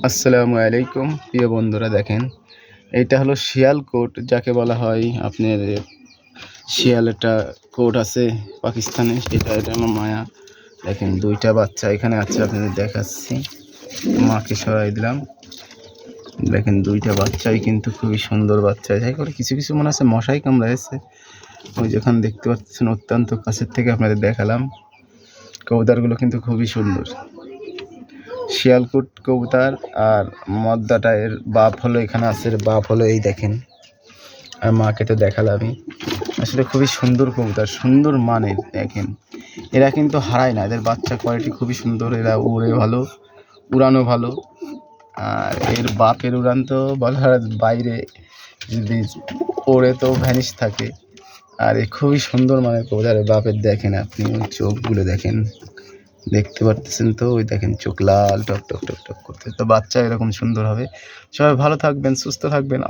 আসসালামু আলাইকুম প্রিয় বন্ধুরা, দেখেন এইটা হলো শিয়াল কোট, যাকে বলা হয় আপনার শিয়াল। একটা কোট আছে পাকিস্তানে, এটা হলো মায়া। দেখেন দুইটা বাচ্চা এখানে আছে, আপনাদের দেখাচ্ছি। মাকে সরাই দিলাম। দেখেন দুইটা বাচ্চাই কিন্তু খুবই সুন্দর বাচ্চা। যাই করে কিছু কিছু মনে আছে মশাই কামড়াইছে, ওই যেখানে দেখতে পাচ্ছেন অত্যন্ত কাছের থেকে আপনাদের দেখালাম। কবুতরগুলো কিন্তু খুবই সুন্দর। শিয়ালকুট কবুতর আর মদ্দাটা এর বাপ হলো এখানে আছে, বাপ হলো এই দেখেন। আর মাকে তো দেখালামই। আসলে খুবই সুন্দর কবুতর, সুন্দর মানের। দেখেন এরা কিন্তু হারায় না, এদের বাচ্চা কোয়ালিটি খুবই সুন্দর। এরা উড়ে ভালো, উড়ানো ভালো। আর এর বাপের উড়ান তো বলার বাইরে, যদি ওড়ে তো ভ্যানিশ থাকে। আর এ খুবই সুন্দর মানের কবুতরের বাপের। দেখেন আপনি ওই চোখগুলো দেখেন, দেখতে পারতেছেন তো, ওই দেখেন চোখ লাল টক টক টক টক করতে। তো বাচ্চা এরকম সুন্দর হবে। সবাই ভালো থাকবেন, সুস্থ থাকবেন।